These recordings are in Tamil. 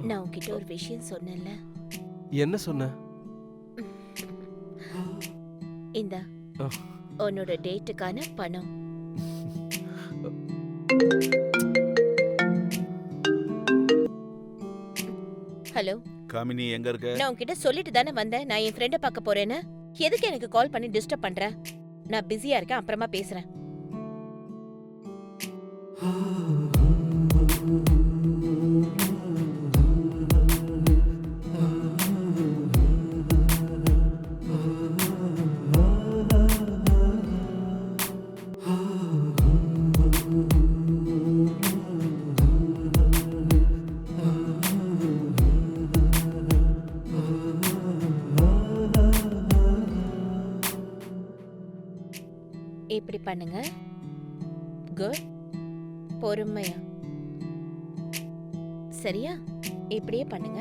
நான் உன்கிட்ட ஒரு விஷயம் சொன்னேன்ல. என்ன சொன்ன? இந்தா ஆ. உன்னோட டேட்டுக்கான பணம். ஹலோ, காமினி எங்க இருக்க? நான் உன்கிட்ட சொல்லிட்டு தானே வந்தேன் நான் என் ஃப்ரெண்ட பார்க்க போறேன்னு. எதுக்கு எனக்கு கால் பண்ணி டிஸ்டர்ப் பண்ற? நான் பிஸியா இருக்கேன், அப்புறமா பேசுறேன். இப்படி பண்ணுங்க. குட். பொறுமையா. சரியா? இப்படியே பண்ணுங்க.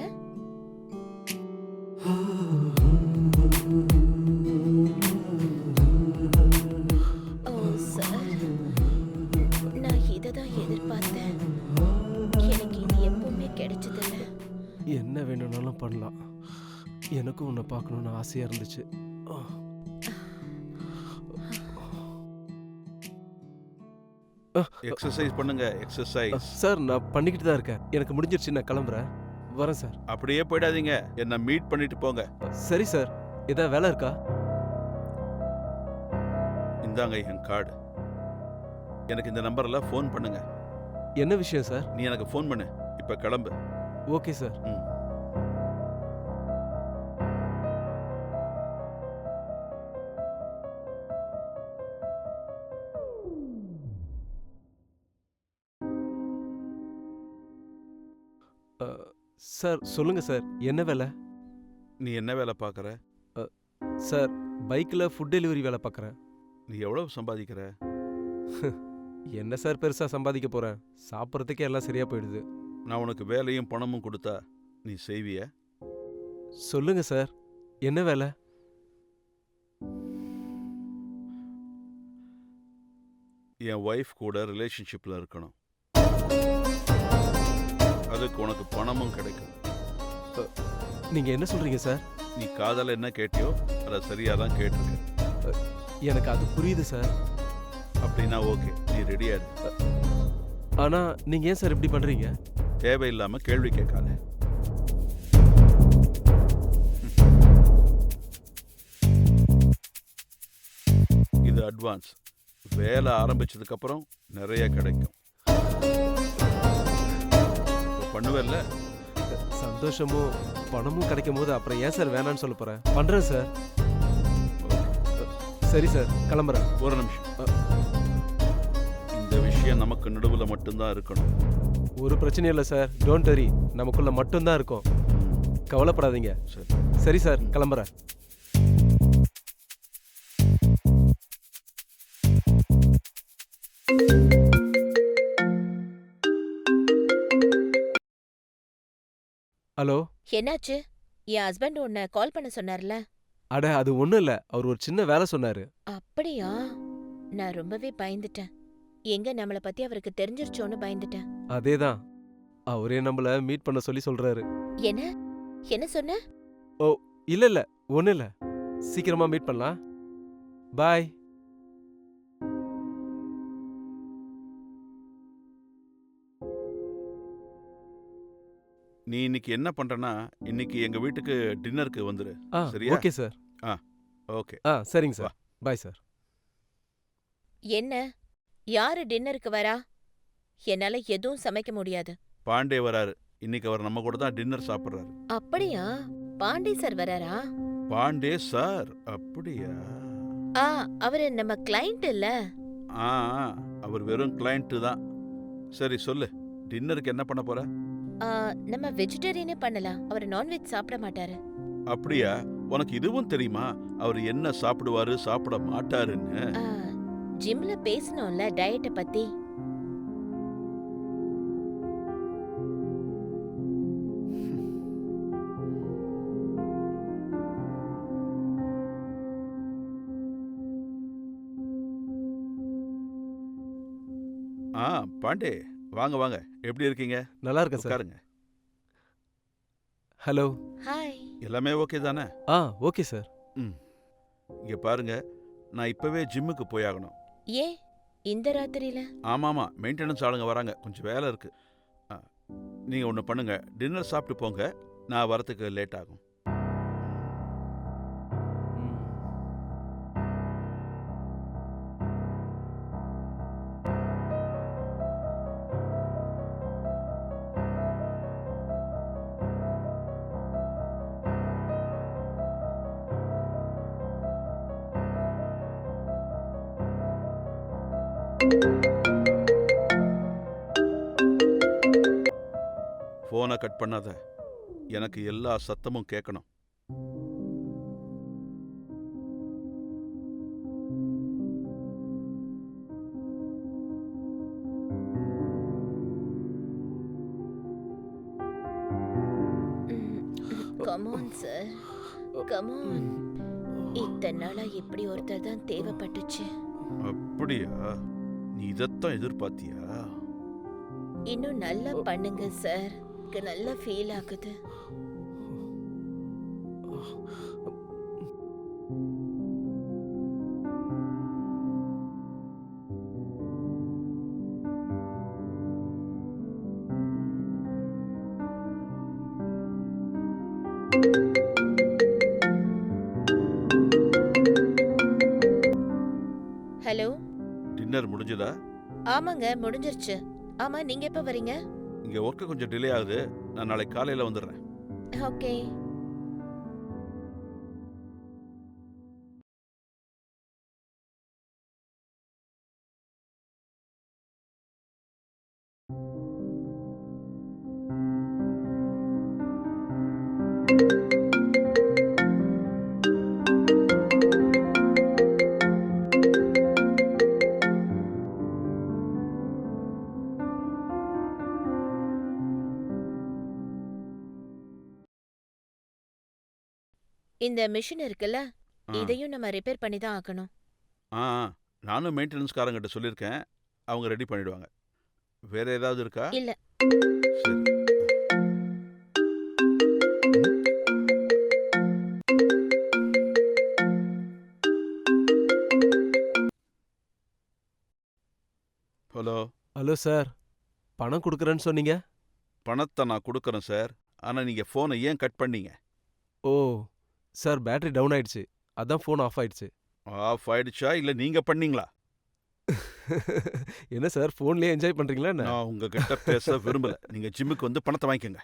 ஓ சார், நான் இததான் எதிர்பார்த்தேன். எனக்கு இது எப்பவுமே கிடைச்சதில்ல. என்ன வேணும்னாலும் பண்ணலாம். எனக்கும் உன்னை பார்க்கணும்னு ஆசையா இருந்துச்சு. ஆ. எக்ஸசைஸ் பண்ணுங்க, எக்ஸசைஸ். சார் நான் பண்ணிக்கிட்டு தான் இருக்கேன். எனக்கு முடிஞ்சிருச்சு, நான் கிளம்புறேன். வரேன் சார். அப்படியே போயிடாதீங்க, என்ன மீட் பண்ணிட்டு போங்க. சரி சார். ஏதாவது வேலை இருக்கா? இந்தாங்க என் கார்டு. எனக்கு இந்த நம்பர்ல ஃபோன் பண்ணுங்க. என்ன விஷயம் சார்? நீ எனக்கு ஃபோன் பண்ணு. இப்ப கிளம்பு. Okay sir. ம். சார் சொல்லுங்க சார், என்ன வேலை? நீ என்ன வேலை பார்க்கற? சார் பைக்கில் ஃபுட் டெலிவரி வேலை பார்க்குறேன். நீ எவ்வளவு சம்பாதிக்கிற? என்ன சார் பெருசாக சம்பாதிக்க போகிறேன்? சாப்பிட்றதுக்கே எல்லாம் சரியாக போயிடுது. நான் உனக்கு வேலையும் பணமும் கொடுத்தா நீ செய்விய? சொல்லுங்க சார், என்ன வேலை? என் ஒய்ஃப் கூட ரிலேஷன்ஷிப்ல இருக்கணும். அதுக்கு உனக்கு பணமும் கிடைக்கும். நீங்கள் என்ன சொல்கிறீங்க சார்? நீ காதல என்ன கேட்டியோ அதை சரியா தான் கேட்டிருக்க. எனக்கு அது புரியுது சார். அப்படின்னா ஓகே, நீ ரெடியா இரு. ஆனால் நீங்கள் ஏன் சார் இப்படி பண்ணுறீங்க? தேவையில்லாம கேள்வி கேட்காத. இது அட்வான்ஸ். வேலை ஆரம்பிச்சதுக்கு அப்புறம் நிறைய கிடைக்கும். பண்ணுவல்ல? சந்தோஷமும் பணமும் கிடைக்கும் போது அப்புறம் ஏன் சார் வேணான்னு சொல்ல போகிறேன்? பண்ணுறேன் சார். சரி சார், கிளம்புறேன். ஒரு நிமிஷம். இந்த விஷயம் நமக்கு நடுவில் மட்டும்தான் இருக்கணும். ஒரு பிரச்சனையும் இல்லை சார். டோன்ட் வரி, நமக்குள்ள மட்டும்தான் இருக்கும். கவலைப்படாதீங்க. சரி. சரி சார், கிளம்புறேன். ஹலோ. என்னாச்சு? என் ஹஸ்பண்ட் உன்னை கால் பண்ண சொன்னார்ல. அட அது ஒன்றும் இல்லை, அவர் ஒரு சின்ன வேலை சொன்னார். அப்படியா? நான் ரொம்பவே பயந்துட்டேன். எங்க நம்மள பத்தி அவருக்கு தெரிஞ்சிருச்சோன்னு பயந்துட்டேன். அதே தான், அவரே நம்மளை மீட் பண்ண சொல்லி சொல்கிறாரு. என்ன என்ன சொன்ன? ஓ இல்லை இல்லை, ஒன்றும் இல்லை. சீக்கிரமாக மீட் பண்ணலாம். பாய். நீ இன்னைக்கு என்ன பண்றனா, இன்னைக்கு எங்க வீட்டுக்கு டின்னருக்கு வந்துரு. சரியா? Okay sir. ஓகே. சரிங்க சார். Bye sir. என்ன, யாரு டின்னருக்கு வரா? என்னால எதுவும் சமைக்க முடியாது. பாண்டே வராரு. இன்னைக்கு அவர் நம்ம கூட தான் டின்னர் சாப்பிடுறாரு. அப்படியா? பாண்டே சார் வராரா? பாண்டே சார்? அப்படியா? அவரு நம்ம கிளைண்ட் இல்ல. ஆ, அவர் வெறும் கிளைண்ட் தான். சரி சொல்லு, டின்னருக்கு என்ன பண்ண போற? நம்ம வெஜிடேரியனே பண்ணலாம். அவர் நான்வெஜ் சாப்பிட மாட்டாரு. அப்படியா? உனக்கு இதுவும் தெரியுமா அவர் என்ன சாப்பிடுவாரு சாப்பிட மாட்டாருன்னு? ஜிம்ல பேசணும்ல டயட்ட பத்தி. பாண்டே வாங்க வாங்க, எப்படி இருக்கீங்க? நல்லா இருக்கேன் சார். உட்காருங்க. ஹலோ. ஹாய். எல்லாமே ஓகே தானே? Okay sir. ம். இங்க பாருங்க, நான் இப்பவே ஜிம்முக்கு போயாகணும். ஏன் இந்த ராத்திரியில? ஆமாமா, மெயின்டெனன்ஸ் ஆளுங்க வராங்க. கொஞ்சம் வேலை இருக்கு. அ, நீங்க ஒன்று பண்ணுங்க, டின்னர் சாப்பிட்டு போங்க. நான் வரத்துக்கு லேட் ஆகும். ம். ஃபோனை கட் பண்ணாத. எனக்கு எல்லா சத்தமும் கேட்கணும். Come on sir, come on. இத்தனை நாளா இப்படி ஒருத்தர் தான் தேவைப்பட்டுச்சு. அப்படியா? நீ இதைத்தான் எதிர்பார்த்தியா? இன்னும் நல்லா பண்ணுங்க சார், எனக்கு நல்லா ஃபீல் ஆகுது. ஹலோ. டின்னர் முடிஞ்சதா? ஆமாங்க, முடிஞ்சிருச்சு. ஆமா, நீங்க எப்ப வரீங்க? இங்க ஒர்க்கு கொஞ்சம் டிலே ஆகுது. நான் நாளைக்கு காலையில வந்துடுறேன். ஓகே. இந்த மிஷின் இருக்குல்ல, ஆ. இதையும் நம்ம ரிப்பேர் பண்ணி தான் ஆகணும். ஆ, நானும் மெயின்டெனன்ஸ்காரங்கிட்ட சொல்லியிருக்கேன். அவங்க ரெடி பண்ணிடுவாங்க. வேற ஏதாவது இருக்கா? இல்ல. சரி. ஹலோ. Hello sir. பணம் கொடுக்குறேன்னு சொன்னீங்க. பணத்தை நான் கொடுக்குறேன் சார். ஆனா நீங்க ஃபோனை ஏன் கட் பண்ணீங்க? ஓ சார், பேட்டரி டவுன் ஆயிடுச்சு. அதான் ஃபோன் ஆஃப் ஆயிடுச்சு. ஆஃப் ஆயிடுச்சா இல்ல நீங்க பண்ணீங்களா? என்ன சார், ஃபோன்லயே என்ஜாய் பண்றீங்களா என்ன? நான் உங்ககிட்ட பேச விரும்பல. நீங்க ஜிம்முக்கு வந்து பணத்தை வாங்கிக்கோங்க.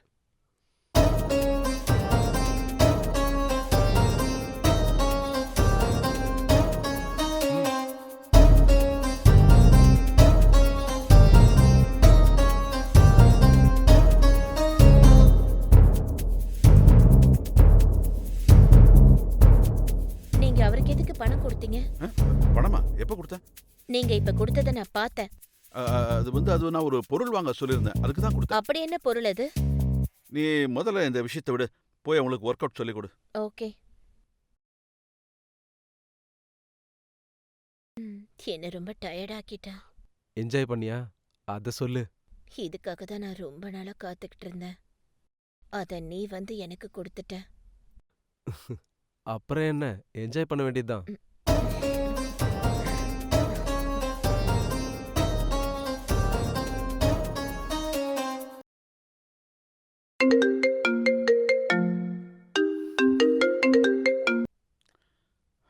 நீங்க அவருக்கு எதுக்கு பணம் கொடுத்தீங்க? பணமா? எப்ப கொடுத்தேன்? நீங்க இப்ப கொடுத்தத நான் பார்த்தேன். அது நான் ஒரு பொருள் வாங்க சொல்லியிருந்தேன். அதுக்கு தான் கொடுத்தேன். அப்படி என்ன பொருள் அது? நீ முதல்ல இந்த விஷயத்தை விடு. போய் அவங்களுக்கு ஒர்க் அவுட் சொல்லிக் கொடு. ஓகே. என்ன ரொம்ப டயர்ட் ஆக்கிட்டா. என்ஜாய் பண்ணியா? அத சொல்லு. இதுக்காக தான் நான் ரொம்ப நாளா காத்துக்கிட்டு இருந்தேன். அத நீ வந்து எனக்கு கொடுத்துட்ட. அப்புறம் என்ன, என்ஜாய் பண்ண வேண்டியதுதான்.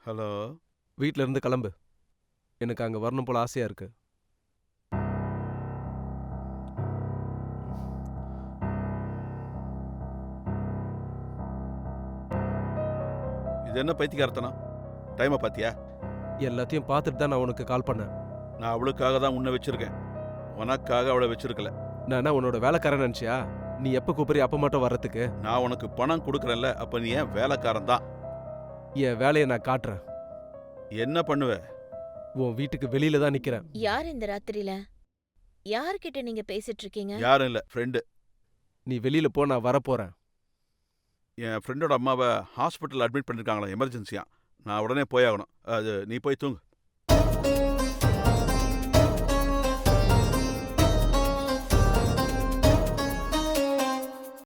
ஹலோ. வீட்ல இருந்து கிளம்பு. எனக்கு அங்க வரணும் போல ஆசையா இருக்கு. இது என்ன பைத்தியக்காரத்தனம்? டைமை பாத்தியா? எல்லாத்தையும் பார்த்துட்டு தான் நான் உனக்கு கால் பண்ணேன். நான் அவளுக்காக தான் உன்னை வச்சிருக்கேன். உனக்காக அவளை வச்சிருக்கல. நான் என்ன உன்னோட வேலைக்காரன் நினைச்சியா? நீ எப்ப கூப்பிடுறிய அப்ப மட்டும் வர்றதுக்கு? நான் உனக்கு பணம் கொடுக்கறேன்ல, அப்ப நீ ஏன் வேலைக்காரன் தான்? என் வேலையை நான் காட்டுறேன். என்ன பண்ணுவ? உன் வீட்டுக்கு வெளியில தான் நிக்கிறேன். யார் இந்த ராத்திரியில? யார்கிட்ட நீங்க பேசிட்டு இருக்கீங்க? யாரும் இல்ல, ஃப்ரெண்டு. நீ வெளியில போ, நான் வரப்போறேன். என் ஃப்ரெண்டோட அம்மாவை ஹாஸ்பிட்டல் அட்மிட் பண்ணிருக்காங்களா, எமர்ஜென்சியா. நான் உடனே போயாகணும். அது நீ போய் தூங்கு.